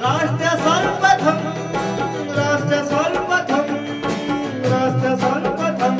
राष्ट्र सर्वप्रथम, राष्ट्र सर्वप्रथम, राष्ट्र सर्वप्रथम,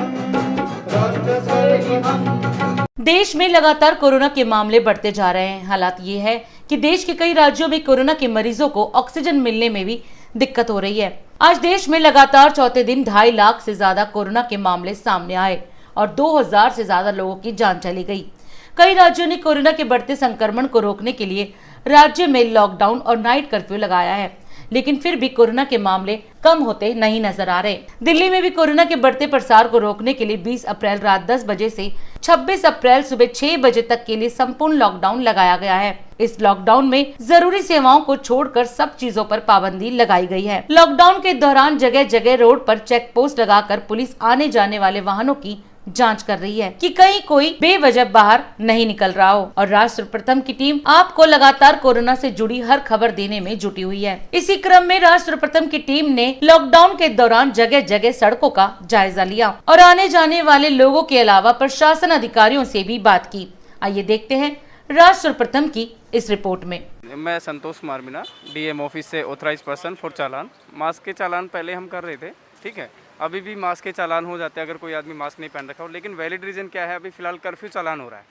राष्ट्र सर्वप्रथम। देश में लगातार कोरोना के मामले बढ़ते जा रहे हैं। हालात ये है कि देश के कई राज्यों में कोरोना के मरीजों को ऑक्सीजन मिलने में भी दिक्कत हो रही है। आज देश में लगातार चौथे दिन 2.5 लाख से ज्यादा कोरोना के मामले सामने आए और 2000 से ज्यादा लोगों की जान चली गई। कई राज्यों ने कोरोना के बढ़ते संक्रमण को रोकने के लिए राज्य में लॉकडाउन और नाइट कर्फ्यू लगाया है, लेकिन फिर भी कोरोना के मामले कम होते नहीं नजर आ रहे। दिल्ली में भी कोरोना के बढ़ते प्रसार को रोकने के लिए 20 अप्रैल रात 10 बजे से 26 अप्रैल सुबह 6 बजे तक के लिए संपूर्ण लॉकडाउन लगाया गया है। इस लॉकडाउन में जरूरी सेवाओं को छोड़कर सब चीजों पर पाबंदी लगाई गई है। लॉकडाउन के दौरान जगह जगह रोड पर चेक पोस्ट लगाकर पुलिस आने जाने वाले वाहनों की जांच कर रही है कि कहीं कोई बेवजह बाहर नहीं निकल रहा हो। और राष्ट्र प्रथम की टीम आपको लगातार कोरोना से जुड़ी हर खबर देने में जुटी हुई है। इसी क्रम में राष्ट्र प्रथम की टीम ने लॉकडाउन के दौरान जगह जगह सड़कों का जायजा लिया और आने जाने वाले लोगों के अलावा प्रशासन अधिकारियों से भी बात की। आइए देखते हैं राष्ट्र प्रथम की इस रिपोर्ट में। मैं संतोष कुमार मीना, डीएम ऑफिस से authorise person for challan. Mask के चालान पहले हम कर रहे थे, ठीक है, अभी भी मास्क के चालान हो जाते हैं अगर कोई आदमी मास्क नहीं पहन रखा हो। लेकिन वैलिड रीज़न क्या है, अभी फ़िलहाल कर्फ्यू चालान हो रहा है।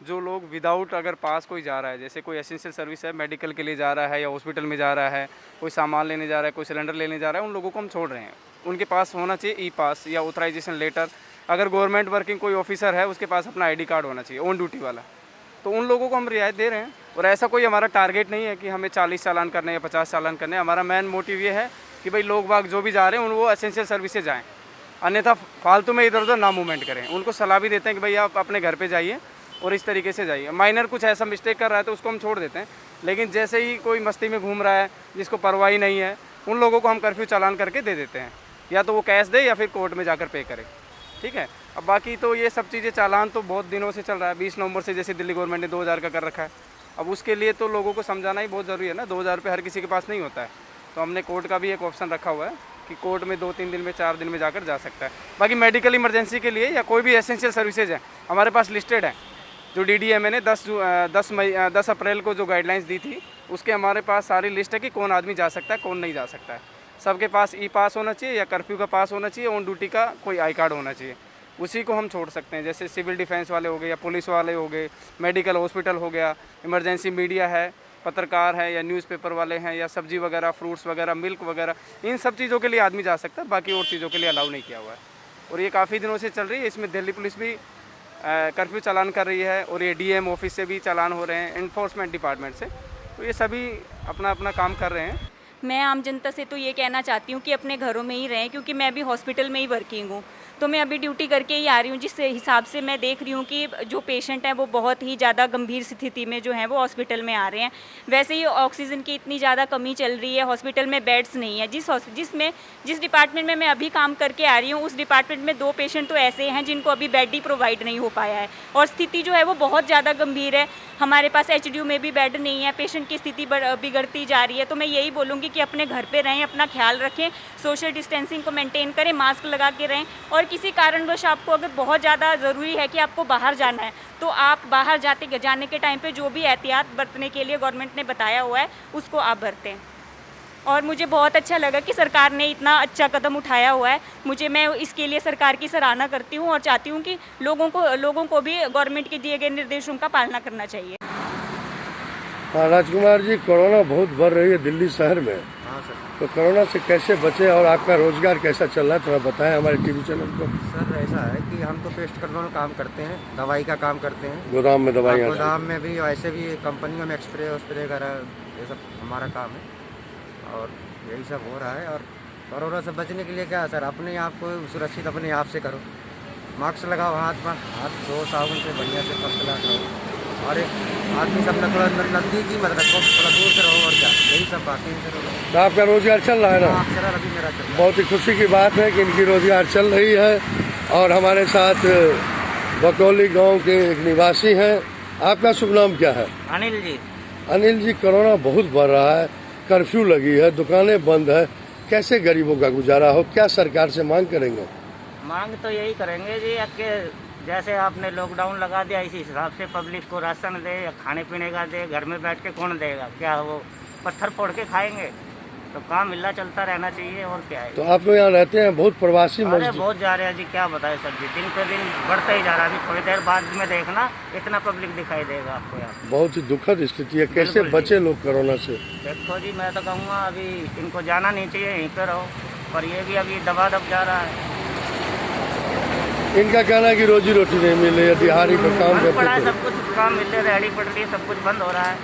जो लोग विदाउट अगर पास कोई जा रहा है, जैसे कोई एसेंशियल सर्विस है, मेडिकल के लिए जा रहा है या हॉस्पिटल में जा रहा है, कोई सामान लेने जा रहा है, कोई सिलेंडर लेने जा रहा है, उन लोगों को हम छोड़ रहे हैं। उनके पास होना चाहिए ई पास या ऑथराइजेशन लेटर। अगर गवर्नमेंट वर्किंग कोई ऑफिसर है उसके पास अपना ID कार्ड होना चाहिए, ऑन ड्यूटी वाला। तो उन लोगों को हम रियायत दे रहे हैं। और ऐसा कोई हमारा टारगेट नहीं है कि हमें 40 चालान करने या 50 चालान करने। हमारा मेन मोटिव ये है कि भाई लोग बाग जो भी जा रहे हैं वो एसेंशियल सर्विस से जाएँ, अन्यथा फालतू में इधर उधर ना मूवमेंट करें। उनको सलाह भी देते हैं कि भाई आप अपने घर पे जाइए और इस तरीके से जाइए। माइनर कुछ ऐसा मिस्टेक कर रहा है तो उसको हम छोड़ देते हैं, लेकिन जैसे ही कोई मस्ती में घूम रहा है जिसको परवाही नहीं है, उन लोगों को हम कर्फ्यू चालान करके दे देते हैं। या तो वो कैश दे या फिर कोर्ट में जाकर पे करे, ठीक है। अब बाकी तो ये सब चीज़ें चालान तो बहुत दिनों से चल रहा है। 20 नवंबर से जैसे दिल्ली गवर्नमेंट ने 2000 का कर रखा है। अब उसके लिए तो लोगों को समझाना ही बहुत ज़रूरी है ना। 2000 रुपये हर किसी के पास नहीं होता है। तो हमने कोर्ट का भी एक ऑप्शन रखा हुआ है कि कोर्ट में 2-3 दिन में 4 दिन में जाकर जा सकता है। बाकी मेडिकल इमरजेंसी के लिए या कोई भी एसेंशियल सर्विसेज है हमारे पास लिस्टेड है। जो DDMA ने 10 अप्रैल को जो गाइडलाइंस दी थी उसके हमारे पास सारी लिस्ट है कि कौन आदमी जा सकता है, कौन नहीं जा सकता है। सबके पास ई पास होना चाहिए या कर्फ्यू का पास होना चाहिए, ऑन ड्यूटी का कोई आई कार्ड होना चाहिए। उसी को हम छोड़ सकते हैं। जैसे सिविल डिफेंस वाले हो गए या पुलिस वाले हो गए, मेडिकल हॉस्पिटल हो गया, इमरजेंसी मीडिया है, पत्रकार है या न्यूज़पेपर वाले हैं या सब्जी वगैरह, फ्रूट्स वगैरह, मिल्क वगैरह, इन सब चीज़ों के लिए आदमी जा सकता है। बाकी और चीज़ों के लिए अलाउ नहीं किया हुआ है और ये काफ़ी दिनों से चल रही है। इसमें दिल्ली पुलिस भी कर्फ्यू चालान कर रही है और ये DM ऑफिस से भी चालान हो रहे हैं, इन्फोर्समेंट डिपार्टमेंट से। तो ये सभी अपना अपना काम कर रहे हैं। मैं आम जनता से तो ये कहना चाहती हूँ कि अपने घरों में ही रहें, क्योंकि मैं भी हॉस्पिटल में ही वर्किंग हूँ। तो मैं अभी ड्यूटी करके ही आ रही हूँ, जिस हिसाब से मैं देख रही हूँ कि जो पेशेंट हैं वो बहुत ही ज़्यादा गंभीर स्थिति में जो हैं वो हॉस्पिटल में आ रहे हैं। वैसे ही ऑक्सीजन की इतनी ज़्यादा कमी चल रही है, हॉस्पिटल में बेड्स नहीं है। जिस डिपार्टमेंट में मैं अभी काम करके आ रही हूँ उस डिपार्टमेंट में 2 पेशेंट तो ऐसे हैं जिनको अभी बेड ही प्रोवाइड नहीं हो पाया है और स्थिति जो है वो बहुत ज़्यादा गंभीर है। हमारे पास HDU में भी बेड नहीं है, पेशेंट की स्थिति बिगड़ती जा रही है। तो मैं यही बोलूँगी कि अपने घर पे रहें, अपना ख्याल रखें, सोशल डिस्टेंसिंग को मेंटेन करें, मास्क लगा के रहें। और किसी कारणवश आपको अगर बहुत ज़्यादा ज़रूरी है कि आपको बाहर जाना है तो आप बाहर जाने के टाइम पे जो भी एहतियात बरतने के लिए गवर्नमेंट ने बताया हुआ है उसको आप बरतें। और मुझे बहुत अच्छा लगा कि सरकार ने इतना अच्छा कदम उठाया हुआ है। मैं इसके लिए सरकार की सराहना करती हूँ और चाहती हूँ कि लोगों को भी गवर्नमेंट के दिए गए निर्देशों का पालना करना चाहिए। हाँ राजकुमार जी, कोरोना बहुत बढ़ रही है दिल्ली शहर में। हाँ सर। तो कोरोना से कैसे बचे और आपका रोजगार कैसा चल रहा है, थोड़ा बताएं हमारे TV चैनल को। सर ऐसा है कि हम तो पेस्ट कंट्रोल काम करते हैं, दवाई का काम करते हैं, गोदाम में दवाइयाँ, गोदाम में भी, वैसे भी कंपनियों में स्प्रे वगैरह ये सब हमारा काम है और यही सब हो रहा है। और कोरोना से बचने के लिए क्या है सर, अपने आप को सुरक्षित अपने आप से करो, मास्क लगाओ, हाथ धो साबुन से बढ़िया से फर्स्ट क्लास रहो और एक आदमी सब थोड़ा नज़दीकी मत रखो, थोड़ा दूर से रहो और क्या, यही सब बातें हैं। तो आपका रोजगार चल रहा है ना? हाँ सर, अभी मेरा चल रहा है। बहुत ही खुशी की बात है कि इनकी रोजगार चल रही है। और हमारे साथ बकौली गांव के एक निवासी हैं। आपका शुभ नाम क्या है? अनिल जी। अनिल जी, कोरोना बहुत बढ़ रहा है, कर्फ्यू लगी है, दुकानें बंद है, कैसे गरीबों का गुजारा हो, क्या सरकार से मांग करेंगे? मांग तो यही करेंगे जी कि जैसे आपने लॉकडाउन लगा दिया इसी हिसाब से पब्लिक को राशन दे, खाने पीने का दे। घर में बैठ के कौन देगा? क्या वो पत्थर फोड़ के खाएंगे, तो काम मिलना चलता रहना चाहिए और क्या है। तो आप लोग यहाँ रहते हैं, बहुत प्रवासी अरे मजदूर। बहुत जा रहे हैं जी, क्या बताएं सर जी, दिन पे दिन बढ़ता ही जा रहा है। अभी थोड़ी देर बाद में देखना इतना पब्लिक दिखाई देगा आपको यहाँ। बहुत ही दुखद स्थिति है, कैसे बिल्कुल जी। बचे लोग कोरोना से? देखो जी, मैं तो कहूँगा अभी इनको जाना नहीं चाहिए, यहीं पे रहो, पर ये भी अभी दबादब जा रहा है। इनका कहना है कि रोजी रोटी नहीं मिल रही है, दिहाड़ी पर काम बंद पड़ा है, करते थे। सब कुछ काम मिल रहा है, रेहड़ी पड़ रही है, सब कुछ बंद हो रहा है,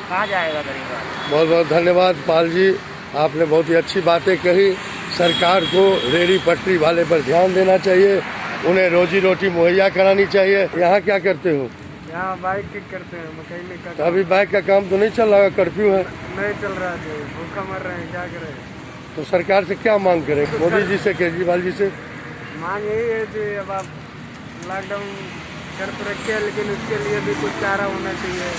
कहाँ जाएगा गरीब आदमी। बहुत बहुत धन्यवाद पाल जी, आपने बहुत ही अच्छी बातें कही। सरकार को रेहड़ी पटरी वाले पर ध्यान देना चाहिए, उन्हें रोजी रोटी मुहैया करानी चाहिए। यहाँ क्या करते हो? यहाँ बाइक ठीक करते हैं, मैकेनिक का। तो अभी बाइक का काम तो नहीं चल रहा, कर्फ्यू है। नहीं चल रहा है, भूखा मर रहे हैं, क्या करें। तो सरकार से क्या मांग करें? मोदी जी से, केजरीवाल जी से? मांग यही है जी, अब आप लॉकडाउन कर तो रखे हैं, लेकिन उसके लिए भी कुछ चारा होना चाहिए।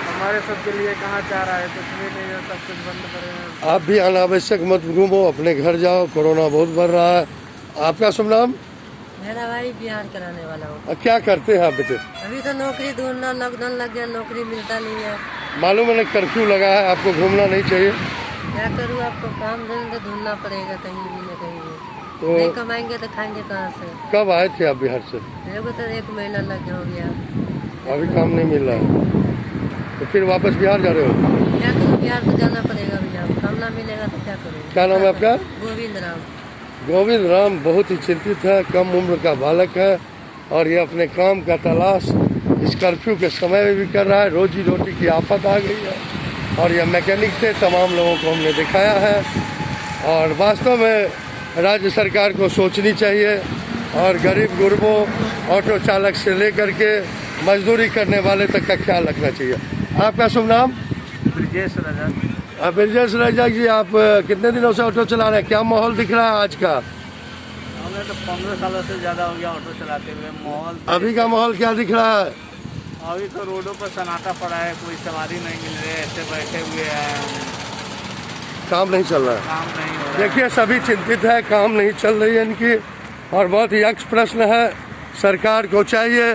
हमारे सबके लिए कहाँ चारा है, कुछ भी नहीं है, सब कुछ बंद पड़े हैं। आप भी अनावश्यक मत घूमो, अपने घर जाओ, कोरोना बहुत बढ़ रहा है। आपका शुभ नाम? मेरा भाई बिहार कराने वाला हूँ। क्या करते हैं आप बेटे? अभी तो नौकरी ढूंढना, लॉकडाउन लग गया, नौकरी मिलता नहीं है। मालूम है कर्फ्यू लगा है, आपको घूमना नहीं चाहिए। क्या करूँ, आपको काम धंधा ढूंढना पड़ेगा कहीं भी न कहीं भी। तो नहीं कमाएंगे तो खाएंगे कहाँ से? कब आए थे आप बिहार से? मेरे को तो 1 महीना लग हो गया। अभी काम नहीं मिल रहा है, तो फिर वापस बिहार जा रहे हो? क्या करूँ, बिहार तो जाना पड़ेगा भैया, काम ना मिलेगा तो क्या करूँ। क्या नाम है आपका? गोविंद राम। गोविंद राम बहुत ही चिंतित है, कम उम्र का बालक है और ये अपने काम का तलाश इस कर्फ्यू के समय में भी कर रहा है। रोजी रोटी की आफत आ गई है और यह मैकेनिक थे, तमाम लोगों को हमने दिखाया है। और वास्तव में राज्य सरकार को सोचनी चाहिए और गरीब गुरबों, ऑटो चालक से लेकर के मजदूरी करने वाले तक का ख्याल रखना चाहिए। आपका शुभ नाम? ब्रिजेश राजा। ब्रिजेश राजा जी, आप कितने दिनों से ऑटो चला रहे हैं? क्या माहौल दिख रहा है आज का? हमें तो 15 सालों से ज़्यादा हो गया ऑटो चलाते हुए। माहौल अभी का माहौल क्या दिख रहा है? अभी तो रोडों पर सन्नाटा पड़ा है, कोई सवारी नहीं मिल रही है, ऐसे बैठे हुए हैं, काम नहीं चल रहा है। काम नहीं हो रहा है। देखिए सभी चिंतित है, काम नहीं चल रही है इनकी और बहुत ही यक्ष प्रश्न है। सरकार को चाहिए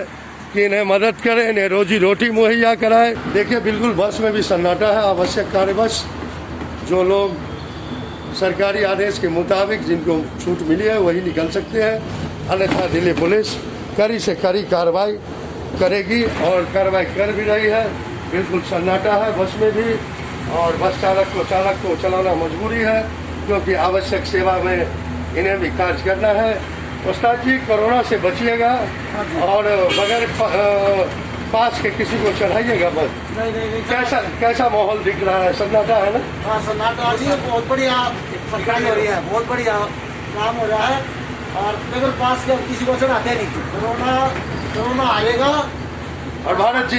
कि इन्हें मदद करे, इन्हें रोजी रोटी मुहैया कराए। देखिए बिल्कुल बस में भी सन्नाटा है, आवश्यक कार्य बस। जो लोग सरकारी आदेश के मुताबिक जिनको छूट मिली है वही निकल सकते हैं, अन्यथा दिल्ली पुलिस कड़ी से कड़ी कार्रवाई करेगी और कार्रवाई कर भी रही है। बिल्कुल सन्नाटा है बस में भी और बस चालक को चलाना मजबूरी है क्योंकि आवश्यक सेवा में इन्हें भी कार्य करना है। उस्ताद जी, कोरोना से बचिएगा और बगैर पास के किसी को चढ़ाइएगा बस। नहीं। कैसा माहौल दिख रहा है? सन्नाटा है ना? हाँ, सन्नाटा जी, बहुत बढ़िया सरकारी हो रही है, बहुत बढ़िया काम हो रहा है और बगैर पास के किसी को चढ़ाते नहीं। कोरोना आएगा और भारत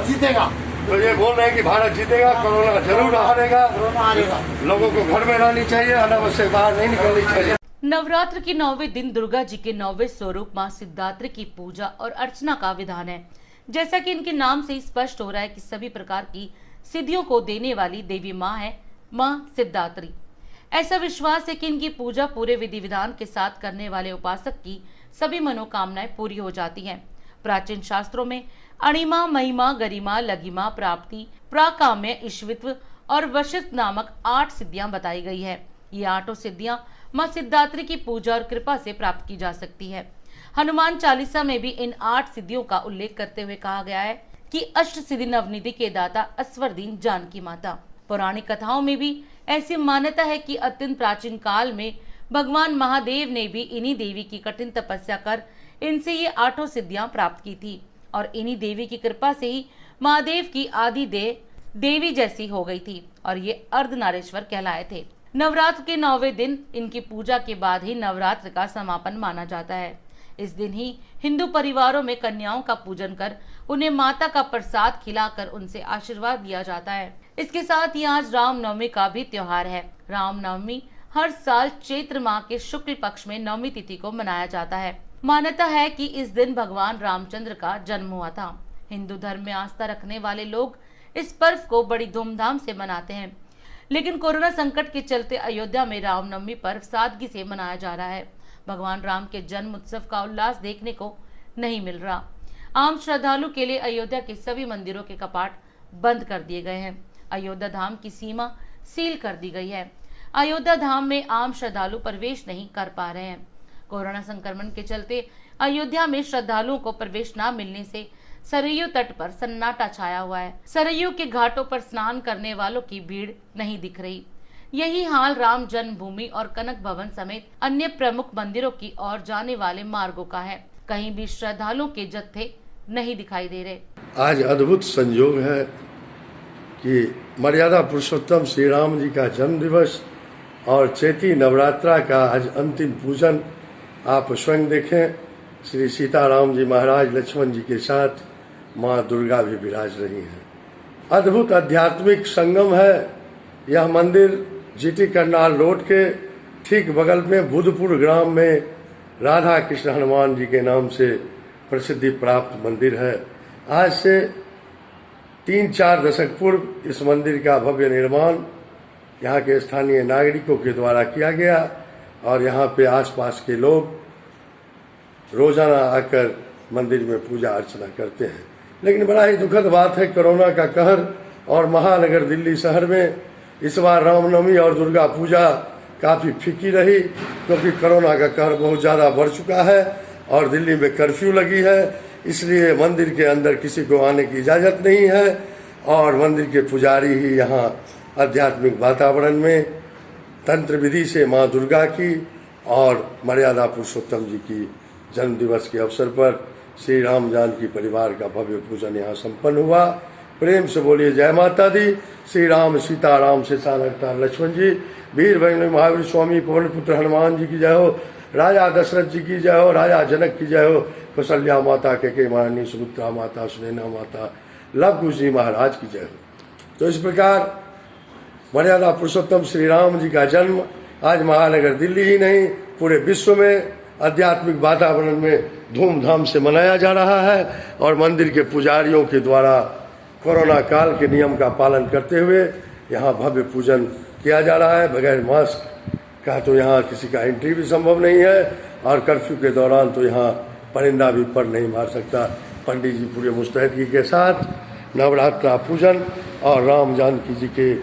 जीतेगा। तो ये बोल रहे हैं कि भारत जीतेगा, कोरोना जरूर हारेगा। कोरोना आएगा। लोगों को घर में रहनी चाहिए, अनावश्यक बाहर नहीं निकलनी चाहिए। नवरात्र के 9वें दिन दुर्गा जी के 9वें स्वरूप मां सिद्धात्री की पूजा और अर्चना का विधान है। जैसा कि इनके नाम से ही स्पष्ट हो रहा है कि सभी प्रकार की सिद्धियों को देने वाली देवी मां है मां सिद्धात्री। ऐसा विश्वास है कि इनकी पूजा पूरे विधि विधान के साथ करने वाले उपासक की सभी मनोकामनाएं पूरी हो जाती हैं। प्राचीन शास्त्रों में अणिमा, महिमा, गरिमा, लघिमा, प्राप्ति, प्राकाम्य, ईश्वित्व और वशिष्ठ नामक 8 सिद्धियां बताई गई है। ये 8 सिद्धियां मां सिद्धात्री की पूजा और कृपा से प्राप्त की जा सकती है। हनुमान चालीसा में भी इन 8 सिद्धियों का उल्लेख करते हुए कहा गया है कि अष्ट सिद्धि नवनिधि के दाता अस्वरदीन जानकी माता। पौराणिक कथाओं में भी ऐसी मान्यता है कि अत्यंत प्राचीन काल में भगवान महादेव ने भी इन्हीं देवी की कठिन तपस्या कर इनसे ये 8 सिद्धियां प्राप्त की थी और इन्हीं देवी की कृपा से ही महादेव की आदि देवी जैसी हो गई थी और ये अर्धनारीश्वर कहलाए थे। नवरात्र के 9वें दिन इनकी पूजा के बाद ही नवरात्र का समापन माना जाता है। इस दिन ही हिंदू परिवारों में कन्याओं का पूजन कर उन्हें माता का प्रसाद खिलाकर उनसे आशीर्वाद दिया जाता है। इसके साथ ही आज रामनवमी का भी त्योहार है। रामनवमी हर साल चैत्र माह के शुक्ल पक्ष में नवमी तिथि को मनाया जाता है। मान्यता है कि इस दिन भगवान रामचंद्र का जन्म हुआ था। हिंदू धर्म में आस्था रखने वाले लोग इस पर्व को बड़ी धूमधाम से मनाते हैं, लेकिन कोरोना संकट के चलते अयोध्या में रामनवमी पर्व सादगी से मनाया जा रहा है। भगवान राम के जन्म उत्सव का उल्लास देखने को नहीं मिल रहा। आम श्रद्धालु के लिए अयोध्या के सभी मंदिरों के कपाट बंद कर दिए गए हैं। अयोध्या धाम की सीमा सील कर दी गई है। अयोध्या धाम में आम श्रद्धालु प्रवेश नहीं कर पा रहे हैं। कोरोना संक्रमण के चलते अयोध्या में श्रद्धालुओं को प्रवेश न मिलने से सरयू तट पर सन्नाटा छाया हुआ है। सरयू के घाटों पर स्नान करने वालों की भीड़ नहीं दिख रही। यही हाल राम जन्मभूमि और कनक भवन समेत अन्य प्रमुख मंदिरों की ओर जाने वाले मार्गों का है। कहीं भी श्रद्धालुओं के जत्थे नहीं दिखाई दे रहे। आज अद्भुत संयोग है कि मर्यादा पुरुषोत्तम श्री राम जी का जन्म दिवस और चैती नवरात्रा का आज अंतिम पूजन आप स्वयं देखें। श्री सीताराम जी महाराज लक्ष्मण जी के साथ माँ दुर्गा भी विराज रही हैं। अद्भुत आध्यात्मिक संगम है यह मंदिर। जीटी करनाल रोड के ठीक बगल में बुधपुर ग्राम में राधा कृष्ण हनुमान जी के नाम से प्रसिद्धि प्राप्त मंदिर है। आज से 3-4 दशक पूर्व इस मंदिर का भव्य निर्माण यहाँ के स्थानीय नागरिकों के द्वारा किया गया और यहाँ पे आसपास के लोग रोजाना आकर मंदिर में पूजा अर्चना करते हैं। लेकिन बड़ा ही दुखद बात है, कोरोना का कहर और महानगर दिल्ली शहर में इस बार रामनवमी और दुर्गा पूजा काफी फीकी रही, क्योंकि कोरोना का कहर बहुत ज्यादा बढ़ चुका है और दिल्ली में कर्फ्यू लगी है। इसलिए मंदिर के अंदर किसी को आने की इजाजत नहीं है और मंदिर के पुजारी ही यहाँ आध्यात्मिक वातावरण में तंत्र विधि से माँ दुर्गा की और मर्यादा पुरुषोत्तम जी की जन्म दिवस के अवसर पर श्री राम जानकी परिवार का भव्य पूजन यहाँ संपन्न हुआ। प्रेम से बोलिए जय माता दी। श्री राम सीता राम से सानकता लक्ष्मण जी, वीर बंग महावीर स्वामी पवन पुत्र हनुमान जी की जय हो, राजा दशरथ जी की जय हो, राजा जनक की जय हो, कौशल्या माता के महारानी सुमित्रा माता सुनैना माता लव कुश जी महाराज की जय हो। तो इस प्रकार मर्यादा पुरुषोत्तम श्री राम जी का जन्म आज महानगर दिल्ली ही नहीं पूरे विश्व में आध्यात्मिक वातावरण में धूमधाम से मनाया जा रहा है और मंदिर के पुजारियों के द्वारा कोरोना काल के नियम का पालन करते हुए यहाँ भव्य पूजन किया जा रहा है। बगैर मास्क का तो यहाँ किसी का एंट्री भी संभव नहीं है और कर्फ्यू के दौरान तो यहाँ परिंदा भी पर नहीं मार सकता। पंडित जी पूरे मुस्तैदगी के साथ नवरात्रा पूजन और राम जानकी जी के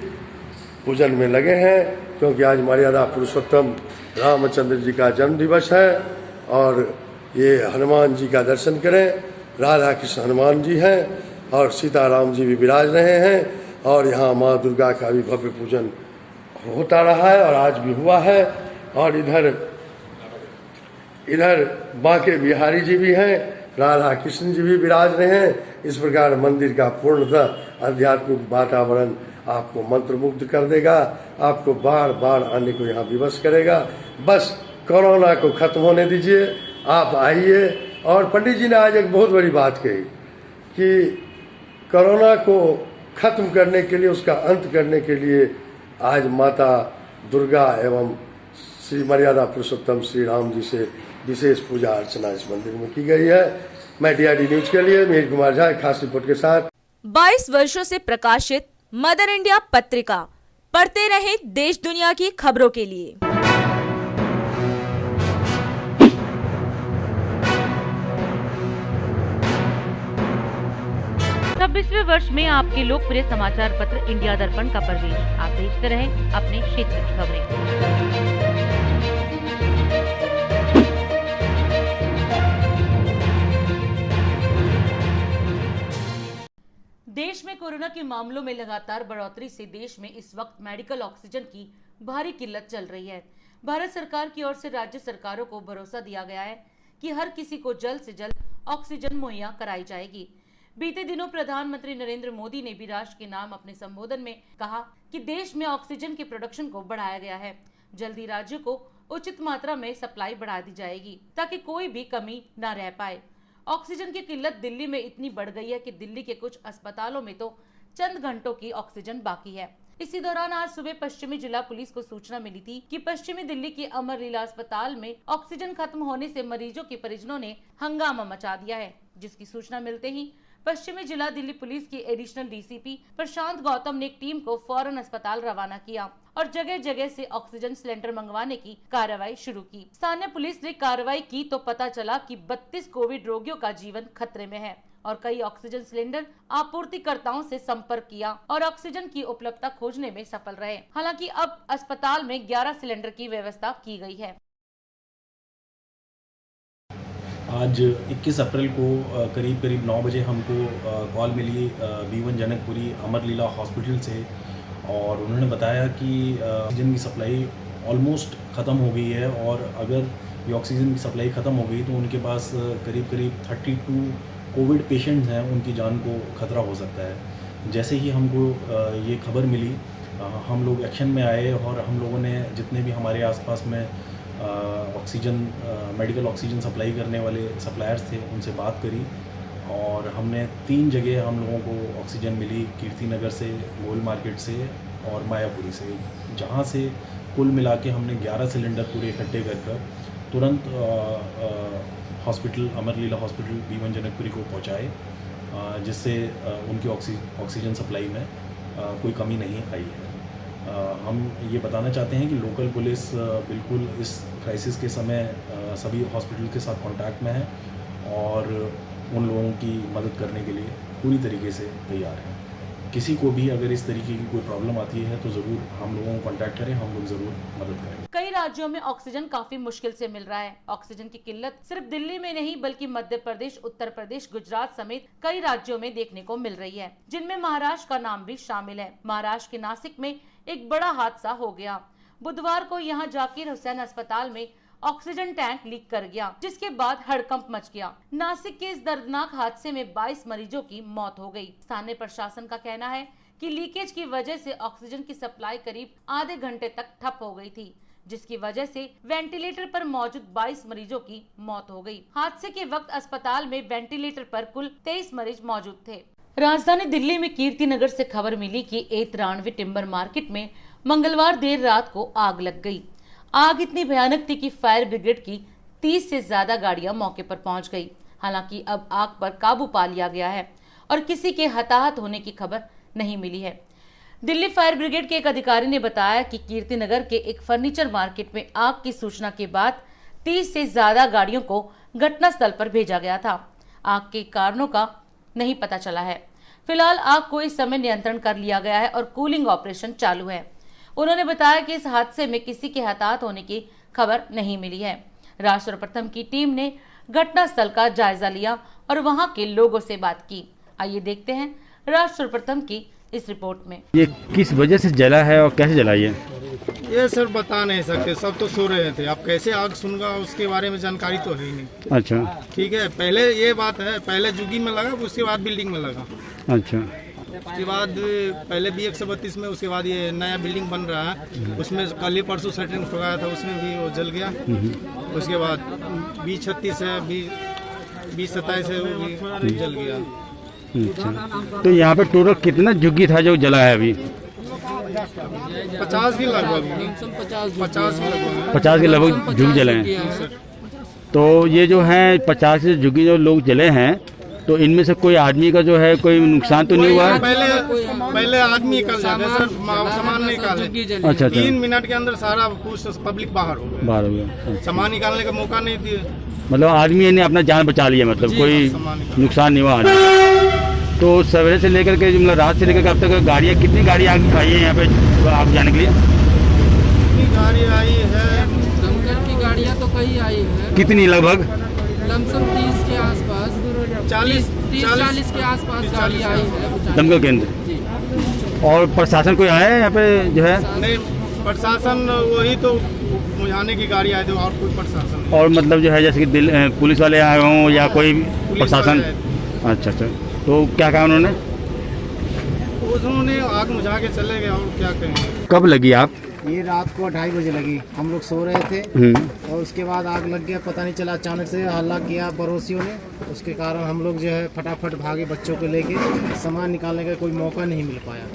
पूजन में लगे हैं, क्योंकि आज मर्यादा पुरुषोत्तम रामचंद्र जी का जन्म दिवस है और ये हनुमान जी का दर्शन करें। राधा कृष्ण हनुमान जी हैं और सीताराम जी भी विराज रहे हैं और यहाँ माँ दुर्गा का भी भव्य पूजन होता रहा है और आज भी हुआ है। और इधर बांके बिहारी जी भी हैं, राधा कृष्ण जी भी विराज रहे हैं। इस प्रकार मंदिर का पूर्णतः आध्यात्मिक वातावरण आपको मंत्रमुग्ध कर देगा, आपको बार बार आने को यहाँ विवश करेगा। बस कोरोना को खत्म होने दीजिए, आप आइए। और पंडित जी ने आज एक बहुत बड़ी बात कही कि कोरोना को खत्म करने के लिए, उसका अंत करने के लिए आज माता दुर्गा एवं श्री मर्यादा पुरुषोत्तम श्री राम जी से विशेष पूजा अर्चना इस मंदिर में की गई है। मैं DID न्यूज के लिए मीर कुमार झा खास रिपोर्ट के साथ। 22 वर्षों से प्रकाशित मदर इंडिया पत्रिका, पढ़ते रहे देश दुनिया की खबरों के लिए। 26वें वर्ष में आपके लोकप्रिय समाचार पत्र इंडिया दर्पण का प्रवेश। आप देखते रहें अपने क्षेत्र की खबरें। देश में कोरोना के मामलों में लगातार बढ़ोतरी से देश में इस वक्त मेडिकल ऑक्सीजन की भारी किल्लत चल रही है। भारत सरकार की ओर से राज्य सरकारों को भरोसा दिया गया है कि हर किसी को जल्द से जल्द ऑक्सीजन मुहैया कराई जाएगी। बीते दिनों प्रधानमंत्री नरेंद्र मोदी ने भी राष्ट्र के नाम अपने संबोधन में कहा कि देश में ऑक्सीजन के प्रोडक्शन को बढ़ाया गया है। जल्द ही राज्यों को उचित मात्रा में सप्लाई बढ़ा दी जाएगी ताकि कोई भी कमी न रह पाए। ऑक्सीजन की किल्लत दिल्ली में इतनी बढ़ गई है कि दिल्ली के कुछ अस्पतालों में तो चंद घंटों की ऑक्सीजन बाकी है। इसी दौरान आज सुबह पश्चिमी जिला पुलिस को सूचना मिली थी कि पश्चिमी दिल्ली के अमर लीला अस्पताल में ऑक्सीजन खत्म होने से मरीजों के परिजनों ने हंगामा मचा दिया है। जिसकी सूचना मिलते ही पश्चिमी जिला दिल्ली पुलिस के एडिशनल DCP प्रशांत गौतम ने एक टीम को फौरन अस्पताल रवाना किया और जगह जगह से ऑक्सीजन सिलेंडर मंगवाने की कार्रवाई शुरू की। स्थानीय पुलिस ने कार्रवाई की तो पता चला कि 32 कोविड रोगियों का जीवन खतरे में है और कई ऑक्सीजन सिलेंडर आपूर्तिकर्ताओं से संपर्क किया और ऑक्सीजन की उपलब्धता खोजने में सफल रहे। हालांकि अब अस्पताल में 11 सिलेंडर की व्यवस्था की गई है। आज 21 अप्रैल को करीब 9 बजे हमको कॉल मिली B1 जनकपुरी अमर लीला हॉस्पिटल से, और उन्होंने बताया कि ऑक्सीजन की सप्लाई ऑलमोस्ट ख़त्म हो गई है, और अगर ये ऑक्सीजन की सप्लाई ख़त्म हो गई तो उनके पास करीब 32 कोविड पेशेंट्स हैं, उनकी जान को खतरा हो सकता है। जैसे ही हमको ये खबर मिली, हम लोग एक्शन में आए और हम लोगों ने जितने भी हमारे आसपास में ऑक्सीजन मेडिकल ऑक्सीजन सप्लाई करने वाले सप्लायर्स थे उनसे बात करी, और हमने 3 जगह हम लोगों को ऑक्सीजन मिली, कीर्ति नगर से, गोल मार्केट से और मायापुरी से, जहां से कुल मिला के हमने 11 सिलेंडर पूरे इकट्ठे कर तुरंत हॉस्पिटल अमर लीला हॉस्पिटल B1 जनकपुरी को पहुंचाए, जिससे उनकी ऑक्सीजन सप्लाई में कोई कमी नहीं आई है। हम ये बताना चाहते हैं कि लोकल पुलिस बिल्कुल इस क्राइसिस के समय सभी हॉस्पिटल के साथ कांटेक्ट में है और उन लोगों की मदद करने के लिए पूरी तरीके से तैयार है। किसी को भी अगर इस तरीके की कोई प्रॉब्लम आती है तो ज़रूर हम लोगों को कांटेक्ट करें, हम लोग ज़रूर मदद करें। कई राज्यों में ऑक्सीजन काफी मुश्किल से मिल रहा है। ऑक्सीजन की किल्लत सिर्फ दिल्ली में नहीं बल्कि मध्य प्रदेश, उत्तर प्रदेश, गुजरात समेत कई राज्यों में देखने को मिल रही है, जिनमें महाराष्ट्र का नाम भी शामिल है। महाराष्ट्र के नासिक में एक बड़ा हादसा हो गया। बुधवार को यहाँ जाकिर हुसैन अस्पताल में ऑक्सीजन टैंक लीक कर गया, जिसके बाद हड़कंप मच गया। नासिक के इस दर्दनाक हादसे में 22 मरीजों की मौत हो गई। स्थानीय प्रशासन का कहना है कि लीकेज की वजह से ऑक्सीजन की सप्लाई करीब आधे घंटे तक ठप हो गई थी, जिसकी वजह से वेंटिलेटर पर मौजूद 22 मरीजों की मौत हो गई। हादसे के वक्त अस्पताल में वेंटिलेटर पर कुल 23 मरीज मौजूद थे। राजधानी दिल्ली में कीर्ति नगर से खबर मिली कि एतरानवे टिम्बर मार्केट में मंगलवार देर रात को आग लग गई। आग इतनी भयानक थी कि फायर ब्रिगेड की 30 से ज्यादा गाड़ियां मौके पर पहुंच गई। हालांकि अब आग पर काबू पा लिया गया है और किसी के हताहत होने की खबर नहीं मिली है। दिल्ली फायर ब्रिगेड के एक अधिकारी ने बताया कि कीर्ति नगर के एक फर्नीचर मार्केट में आग की सूचना के बाद 30 से ज्यादा गाड़ियों को घटनास्थल पर भेजा गया था। आग के कारणों का नहीं पता चला है। फिलहाल आग को इस समय नियंत्रण कर लिया गया है और कूलिंग ऑपरेशन चालू है। उन्होंने बताया कि इस हादसे में किसी के हताहत होने की खबर नहीं मिली है। राष्ट्र प्रथम की टीम ने घटनास्थल का जायजा लिया और वहां के लोगों से बात की। आइए देखते हैं राष्ट्र प्रथम की इस रिपोर्ट में। ये किस वजह से जला है और कैसे जला ये सर बता नहीं सकते, सब तो सो रहे थे। अब कैसे आग सुनगा उसके बारे में जानकारी तो है ही नहीं। अच्छा, ठीक है, पहले ये बात है, पहले जुगी में लगा, उसके बाद बिल्डिंग में लगा। अच्छा, उसके बाद पहले भी 132 में, उसके बाद ये नया बिल्डिंग बन रहा है, उसमें कल ही परसों सेटिंग ठोकाया था, उसमें भी वो जल गया। उसके बाद 2036 है, 2027 है, वो भी जल गया। अच्छा, तो यहाँ पे टोटल कितना झुग्गी था जो जला है अभी? 50 के लगभग, 50 के लगभग झुग्गी जले हैं। तो ये जो है 50 से झुग्गी जो लोग जले हैं, तो इनमें से कोई आदमी का जो है कोई नुकसान तो नहीं हुआ? पहले आदमी निकल जाते सर, सामान निकाले। अच्छा, 3 मिनट के अंदर सारा कुछ पब्लिक बाहर हो गया। सामान निकालने का मौका नहीं दिए। मतलब आदमी ने अपना जान बचा लिया, मतलब कोई नुकसान नहीं हुआ। तो सवेरे से लेकर के मतलब रात से लेकर के अब तक गाड़ियाँ, कितनी गाड़ियाँ आई है यहाँ पे आप जाने के लिए? कितनी गाड़ी आई है? दमकल की गाड़ियाँ तो कई आई है। कितनी लगभग? लमसम 30 के आसपास, 40 के आसपास गाड़ी आई है दमकल के अंदर। और प्रशासन कोई आया है यहाँ पे जो है? नहीं, प्रशासन वही तो मुझाने की गाड़ी आई थी, और कोई प्रशासन नहीं। और मतलब जो है जैसे कि पुलिस वाले आए हों या कोई प्रशासन? अच्छा, तो क्या कहा उन्होंने? उन्होंने आग मुझा के चले गए, और क्या कहेंगे। कब लगी आप? ये रात को 2:30 बजे लगी। हम लोग सो रहे थे और उसके बाद आग लग गया, पता नहीं चला। अचानक से हल्ला किया पड़ोसियों ने, उसके कारण हम लोग जो है फटाफट भागे बच्चों को लेके। सामान निकालने का कोई मौका नहीं मिल पाया,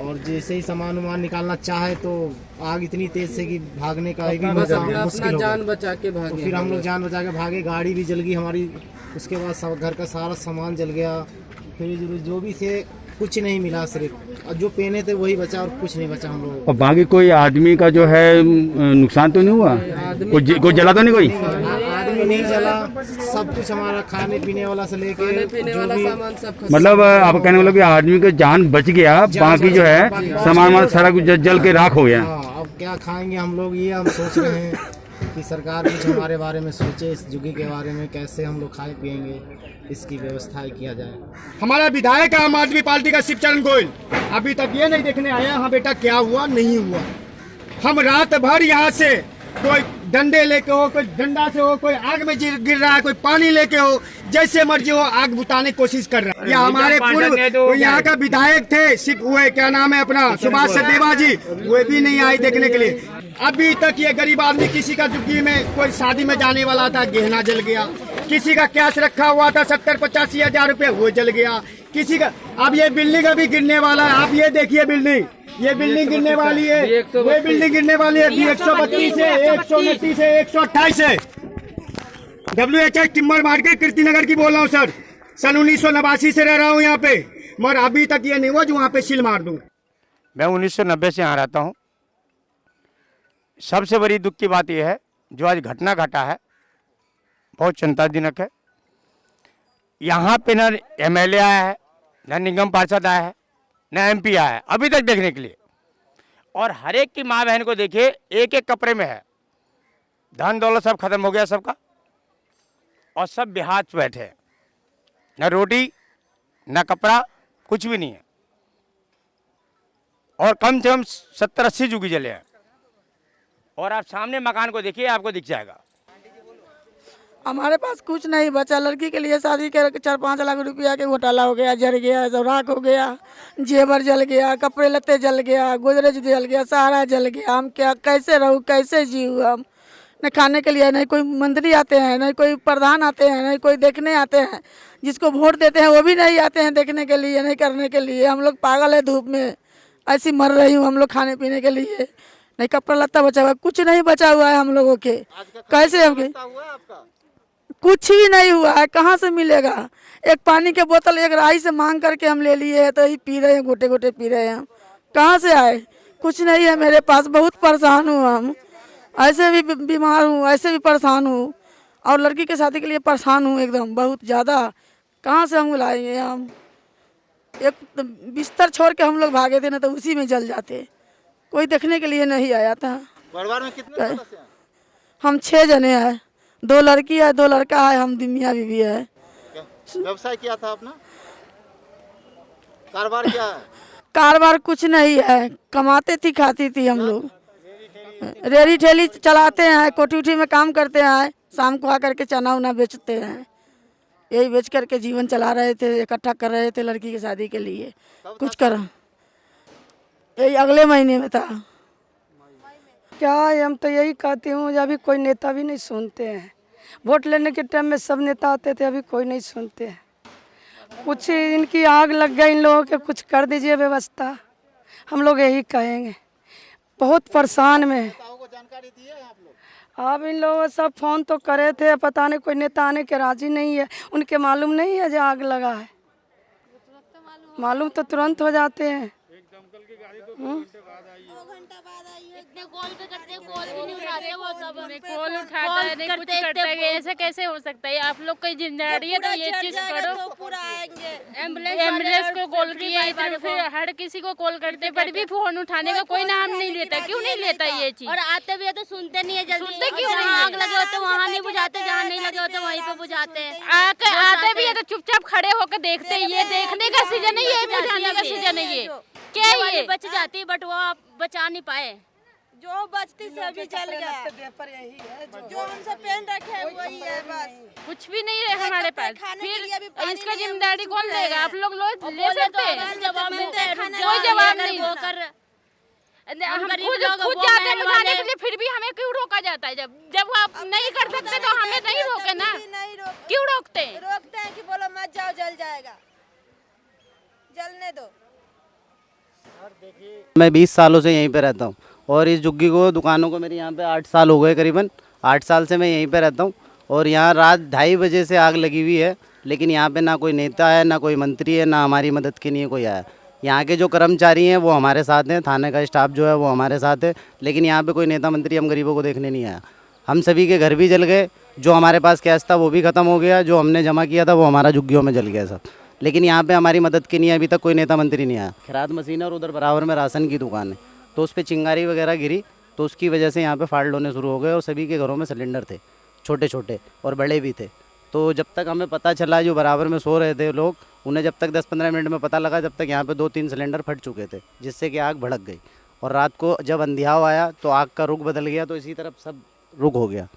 और जैसे ही सामान वामान निकालना चाहे तो आग इतनी तेज से कि भागने का भी मुश्किल हो गया। जान बचा के भागे। फिर हम लोग जान बचा के भागे, गाड़ी भी जल गई हमारी। उसके बाद घर का सारा सामान जल गया। फिर जो भी थे कुछ नहीं मिला, सिर्फ और जो पहने थे वही बचा और कुछ नहीं बचा हम लोग। और बाकी कोई आदमी का जो है नुकसान तो नहीं हुआ? कोई जला तो नहीं? कोई आदमी भी नहीं जला, सब कुछ हमारा खाने पीने वाला से लेके जो भी मतलब आप कहने वाले कि आदमी का जान बच गया, बाकी जो है सामान सारा कुछ जल के राख हो गया। हाँ, अब क्या खाएंगे हम लोग, ये हम सोच रहे हैं कि सरकार कुछ हमारे बारे में सोचे, इस झुग्गी के बारे में, कैसे हम लोग खाए पिएंगे, इसकी व्यवस्था किया जाए। हमारा विधायक आम आदमी पार्टी का शिवचरण गोयल अभी तक ये नहीं देखने आया हाँ बेटा क्या हुआ नहीं हुआ। हम रात भर यहाँ से कोई डंडे लेके हो, कोई डंडा से हो, कोई आग में गिर रहा है, कोई पानी लेके हो, जैसे मर्जी हो आग बुताने की कोशिश कर रहा है। ये हमारे पूर्व यहाँ का विधायक थे, हुए क्या नाम है अपना, सुभाष सचदेवा जी, वो भी नहीं आए देखने के लिए। अभी तक ये गरीब आदमी, किसी का झुग्गी में कोई शादी में जाने वाला था, गहना जल गया, किसी का कैश रखा हुआ था 70-85 हजार रुपए, वो जल गया, किसी का। अब ये बिल्डिंग अभी गिरने वाला है, आप ये देखिए बिल्डिंग, ये बिल्डिंग गिरने वाली है, ये बिल्डिंग गिरने वाली है, 132 है, 129 है, 128 है। WHI टिम्बर मार्केट कीर्तिनगर की बोल रहा हूँ सर, सन 1989 से रह रहा हूँ यहाँ पे, मगर अभी तक ये नहीं हुआ जो वहाँ पे सील मार दूँ। मैं 1990 से यहाँ रहता हूँ। सबसे बड़ी दुख की बात यह है जो आज घटना घटा है, बहुत चिंताजनक है। यहाँ पे न MLA आया है, न निगम पार्षद आया है, न MP आया है अभी तक देखने के लिए। और हर एक की माँ बहन को देखिए, एक एक कपड़े में है, धन दौलत सब खत्म हो गया सबका, और सब बेहाथ बैठे हैं, न रोटी न कपड़ा, कुछ भी नहीं है। और कम से कम 70-80 झुग्गी जले हैं। और आप सामने मकान को देखिए, आपको दिख जाएगा। हमारे पास कुछ नहीं बचा। लड़की के लिए शादी के 4-5 लाख रुपया के घोटाला हो गया, जल गया, सब राख हो गया, जेवर जल गया, कपड़े लत्ते जल गया, गोदरेज जल गया, सारा जल गया। हम क्या कैसे रहूँ, कैसे जीऊँ हम? न खाने के लिए नहीं कोई मंत्री आते हैं, नहीं कोई प्रधान आते हैं, नहीं कोई देखने आते हैं। जिसको वोट देते हैं वो भी नहीं आते हैं देखने के लिए, नहीं करने के लिए। हम लोग पागल है, धूप में ऐसी मर रही हूँ हम लोग खाने पीने के लिए। नहीं कपड़ा लत्ता बचा हुआ है, कुछ नहीं बचा हुआ है हम लोगों के। कैसे हम कुछ ही नहीं हुआ है, कहाँ से मिलेगा? एक पानी के बोतल एक राही से मांग करके हम ले लिए हैं, तो ही पी रहे हैं, गोटे गोटे पी रहे हैं। हम कहाँ से आए? कुछ नहीं है मेरे पास। बहुत परेशान हूँ हम, ऐसे भी बीमार हूँ, ऐसे भी परेशान हूँ, और लड़की के शादी के लिए परेशान हूँ एकदम बहुत ज़्यादा। कहाँ से हम लाएंगे? हम एक बिस्तर छोड़ के हम लोग भागे थे ना, तो उसी में जल जाते। कोई देखने के लिए नहीं आया था। परिवार में कितने सदस्य हैं? हम 6 जने हैं, 2 लड़की है, 2 लड़का है, हम मियाँ बीवी है। व्यवसाय किया था अपना? कारोबार क्या है? कारोबार कुछ नहीं है, कमाते थी खाती थी हम लोग। रेहड़ी ठेली चलाते हैं, कोठी उठी में काम करते हैं, शाम को आकर के चना उना बेचते हैं। यही बेच करके जीवन चला रहे थे, इकट्ठा कर रहे थे लड़की की शादी के लिए। कुछ कर यही अगले महीने में था। क्या हम तो यही कहती हूँ, अभी कोई नेता भी नहीं सुनते हैं। वोट लेने के टाइम में सब नेता आते थे, अभी कोई नहीं सुनते हैं। कुछ इनकी आग लग गई, इन लोगों के कुछ कर दीजिए व्यवस्था, हम लोग यही कहेंगे। बहुत परेशान में अब इन लोगों सब फोन तो करे थे, पता नहीं कोई नेता आने के राजी नहीं है। उनके मालूम नहीं है जो आग लगा है, मालूम तो तुरंत हो जाते हैं। कॉल पे करते हैं, कॉल भी नहीं उठाते वो सब। कॉल उठाता है नहीं, कुछ करता है। ऐसे कैसे हो सकता है? आप लोग की जिम्मेदारी है, तो ये चीज करो। एम्बुलेंस को कॉल किया, इधर फिर हर किसी को कॉल करते, पर भी फोन उठाने का कोई नाम नहीं लेता। क्यों नहीं लेता ये चीज? और आते भी है तो सुनते नहीं है जल्दी। सुनते क्यों नहीं? आग लगे होते वहाँ नहीं बुझाते, जहाँ नहीं लगे होते वहीं पे बुझाते हैं। आते भी है तो चुपचाप खड़े होकर देखते हैं। ये देखने का सीजन नहीं है, बुझाने का सीजन नहीं है। क्या ये बच जाती, बट वो आप बचा नहीं पाए। जो बचती से अभी चल गया, जो हमसे पेन रखे हैं वही है, बस कुछ भी नहीं है हमारे पास। फिर इसका जिम्मेदारी कौन लेगा? आप लोग ले सकते हैं? जवाब मिलते हैं, कोई जवाब नहीं। हम खुद जाते हैं बुझाने के लिए, फिर भी हमें क्यों रोका जाता है? जब आप नहीं कर सकते तो हमें नहीं रोके ना। क्यों रोकते हैं? रोकते हैं कि बोलो मत जाओ, जल जाएगा, जलने दो। मैं 20 सालों से यहीं पे रहता हूँ, और इस झुग्गी को, दुकानों को मेरे यहाँ पे 8 साल हो गए, करीबन 8 साल से मैं यहीं पे रहता हूँ। और यहाँ रात 2:30 बजे से आग लगी हुई है, लेकिन यहाँ पे ना कोई नेता है, ना कोई मंत्री है, ना हमारी मदद के लिए कोई आया। यहाँ के जो कर्मचारी हैं वो हमारे साथ हैं, थाने का स्टाफ जो है वो हमारे साथ है, लेकिन यहाँ पे कोई नेता मंत्री हम गरीबों को देखने नहीं आया। हम सभी के घर भी जल गए, जो हमारे पास कैश था वो भी ख़त्म हो गया, जो हमने जमा किया था वो हमारा झुग्गियों में जल गया सब। लेकिन यहाँ पे हमारी मदद के लिए अभी तक कोई नेता मंत्री नहीं आया। खैरात मशीन है और उधर बराबर में राशन की दुकान है, तो उस पर चिंगारी वगैरह गिरी, तो उसकी वजह से यहाँ पे फाल्ट होने शुरू हो गए और सभी के घरों में सिलेंडर थे, छोटे छोटे और बड़े भी थे। तो जब तक हमें पता चला, जो बराबर में सो रहे थे लोग, उन्हें जब तक 10-15 मिनट में पता लगा, जब तक यहाँ पे 2-3 सिलेंडर फट चुके थे, जिससे कि आग भड़क गई। और रात को जब अंधियाव आया तो आग का रुख बदल गया, तो इसी तरफ सब रुख हो गया।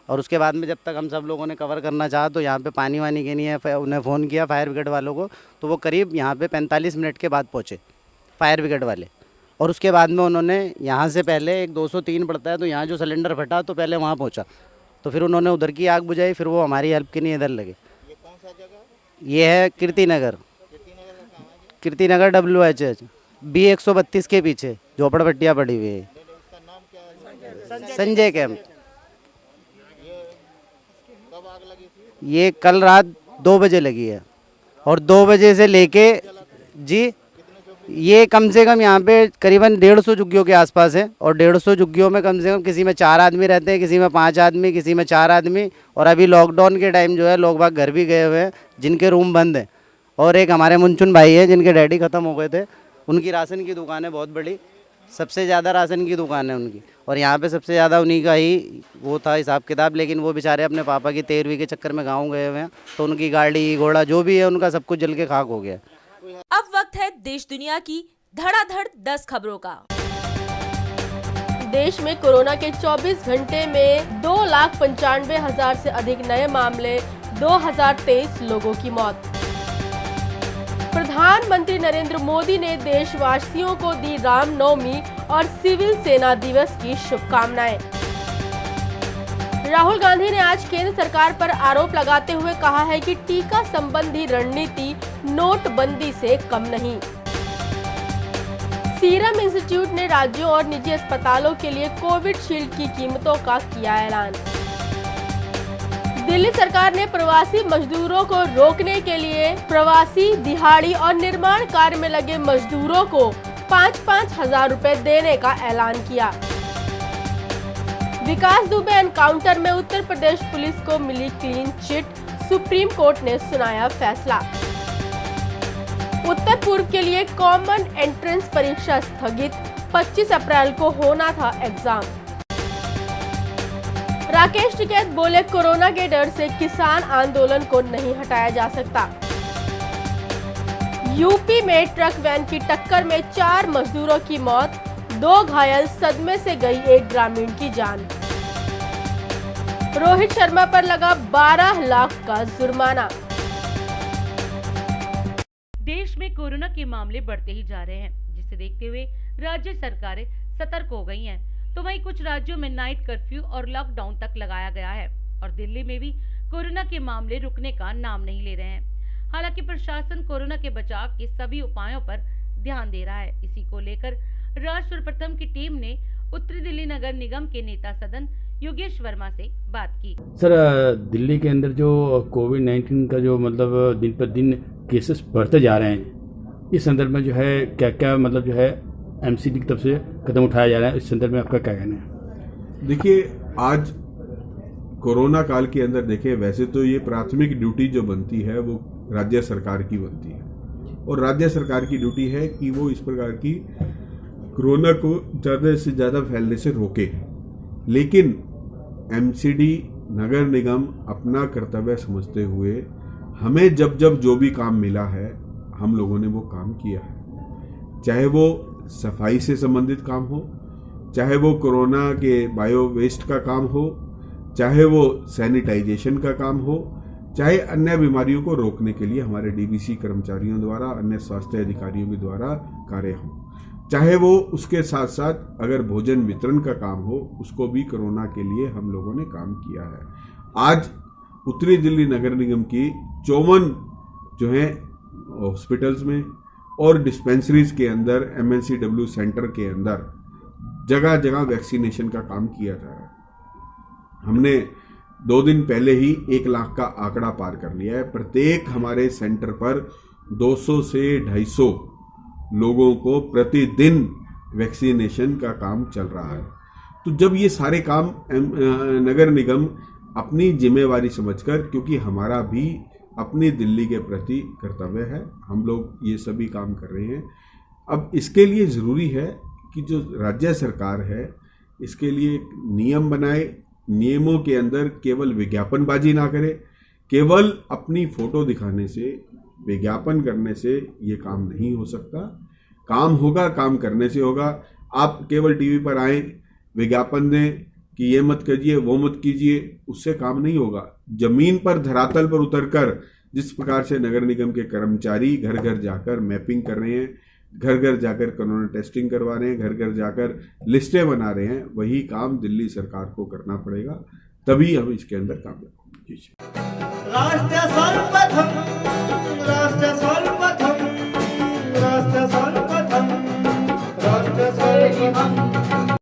और उसके बाद में जब तक हम सब लोगों ने कवर करना चाहा तो यहाँ पे पानी वानी के नहीं है, उन्हें फ़ोन किया फायर ब्रिगेड वालों को, तो वो करीब यहाँ पे 45 मिनट के बाद पहुँचे फायर ब्रिगेड वाले। और उसके बाद में उन्होंने यहाँ से पहले एक 203 पड़ता है, तो यहाँ जो सिलेंडर फटा तो पहले वहाँ पहुँचा, तो फिर उन्होंने उधर की आग बुझाई, फिर वो हमारी हेल्प के लिए इधर लगे। ये कौन सा जगह? ये है कीर्तिनगर, कीर्तिनगर WHH B132 के पीछे झोपड़पट्टियाँ पड़ी हुई है। संजय कैंप। कब आग लगी थी? ये कल रात 2 बजे लगी है, और 2 बजे से लेके जी ये कम से कम यहाँ पे करीबन 150 झुग्गियों के आसपास है, और 150 झुग्गियों में कम से कम किसी में 4 आदमी रहते हैं, किसी में 5 आदमी, किसी में 4 आदमी। और अभी लॉकडाउन के टाइम जो है लोग बाग घर भी गए हुए हैं, जिनके रूम बंद हैं। और एक हमारे मुंचुन भाई है जिनके डैडी ख़त्म हो गए थे, उनकी राशन की दुकान है बहुत बड़ी, सबसे ज़्यादा राशन की दुकान है उनकी, और यहाँ पे सबसे ज़्यादा उन्हीं का ही वो था हिसाब किताब। लेकिन वो बेचारे अपने पापा की 13वीं के चक्कर में गाँव गए हुए हैं, तो उनकी गाड़ी घोड़ा जो भी है उनका सब कुछ जल के खाक हो गया। अब वक्त है देश दुनिया की धड़ाधड़ 10 खबरों का। देश में कोरोना के 24 घंटे में 2,95,000 से अधिक नए मामले, 2023 लोगों की मौत। प्रधानमंत्री नरेंद्र मोदी ने देशवासियों को दी रामनवमी और सिविल सेना दिवस की शुभकामनाएं। राहुल गांधी ने आज केंद्र सरकार पर आरोप लगाते हुए कहा है कि टीका संबंधी रणनीति नोटबंदी से कम नहीं। सीरम इंस्टीट्यूट ने राज्यों और निजी अस्पतालों के लिए कोविशील्ड की कीमतों का किया ऐलान। दिल्ली सरकार ने प्रवासी मजदूरों को रोकने के लिए प्रवासी, दिहाड़ी और निर्माण कार्य में लगे मजदूरों को 5-5 हजार रुपए देने का ऐलान किया। विकास दुबे एनकाउंटर में उत्तर प्रदेश पुलिस को मिली क्लीन चिट, सुप्रीम कोर्ट ने सुनाया फैसला। उत्तर पूर्व के लिए कॉमन एंट्रेंस परीक्षा स्थगित, 25 अप्रैल को होना था एग्जाम। राकेश टिकैत बोले, कोरोना के डर से किसान आंदोलन को नहीं हटाया जा सकता। यूपी में ट्रक वैन की टक्कर में 4 मजदूरों की मौत, 2 घायल, सदमे से गई एक ग्रामीण की जान। रोहित शर्मा पर लगा 12 लाख का जुर्माना। देश में कोरोना के मामले बढ़ते ही जा रहे हैं, जिसे देखते हुए राज्य सरकारें सतर्क हो गई हैं। तो वहीं कुछ राज्यों में नाइट कर्फ्यू और लॉकडाउन तक लगाया गया है, और दिल्ली में भी कोरोना के मामले रुकने का नाम नहीं ले रहे हैं। हालांकि प्रशासन कोरोना के बचाव के सभी उपायों पर ध्यान दे रहा है। इसी को लेकर राज सर्वप्रथम की टीम ने उत्तरी दिल्ली नगर निगम के नेता सदन योगेश वर्मा से बात की। सर, दिल्ली के अंदर जो कोविड-19 का जो मतलब दिन पर दिन केसेस बढ़ते जा रहे हैं, इस संदर्भ में जो है क्या क्या मतलब जो है MCD की तरफ से कदम उठाया जा रहा है, इस संदर्भ में आपका क्या कहना है? देखिए, आज कोरोना काल के अंदर देखें, वैसे तो ये प्राथमिक ड्यूटी जो बनती है वो राज्य सरकार की बनती है, और राज्य सरकार की ड्यूटी है कि वो इस प्रकार की कोरोना को ज़्यादा से ज़्यादा फैलने से रोके। लेकिन MCD नगर निगम अपना कर्तव्य समझते हुए हमें जब जब जो भी काम मिला है हम लोगों ने वो काम किया है, चाहे वो सफाई से संबंधित काम हो, चाहे वो कोरोना के बायो वेस्ट का काम हो, चाहे वो सैनिटाइजेशन का काम हो, चाहे अन्य बीमारियों को रोकने के लिए हमारे DBC कर्मचारियों द्वारा, अन्य स्वास्थ्य अधिकारियों के द्वारा कार्य हो, चाहे वो उसके साथ साथ अगर भोजन वितरण का काम हो, उसको भी कोरोना के लिए हम लोगों ने काम किया है। आज उत्तरी दिल्ली नगर निगम की 54 जो है हॉस्पिटल्स में और डिस्पेंसरीज के अंदर, MNCW सेंटर के अंदर जगह जगह वैक्सीनेशन का काम किया जा रहा है। हमने 2 दिन पहले ही 1 लाख का आंकड़ा पार कर लिया है। प्रत्येक हमारे सेंटर पर 200 से 250 लोगों को प्रतिदिन वैक्सीनेशन का काम चल रहा है। तो जब ये सारे काम नगर निगम अपनी जिम्मेवारी समझकर, क्योंकि हमारा भी अपनी दिल्ली के प्रति कर्तव्य है, हम लोग ये सभी काम कर रहे हैं। अब इसके लिए ज़रूरी है कि जो राज्य सरकार है इसके लिए एक नियम बनाए, नियमों के अंदर केवल विज्ञापनबाजी ना करे, केवल अपनी फ़ोटो दिखाने से, विज्ञापन करने से ये काम नहीं हो सकता। काम होगा, काम करने से होगा। आप केवल टीवी पर आएँ, विज्ञापन दें कि ये मत कीजिए, वो मत कीजिए, उससे काम नहीं होगा। ज़मीन पर, धरातल पर उतरकर जिस प्रकार से नगर निगम के कर्मचारी घर घर जाकर मैपिंग कर रहे हैं, घर घर जाकर कोरोना टेस्टिंग करवा रहे हैं, घर घर जाकर लिस्टें बना रहे हैं, वही काम दिल्ली सरकार को करना पड़ेगा, तभी हम इसके अंदर कामयाब होंगे। राष्ट्र सर्वप्रथम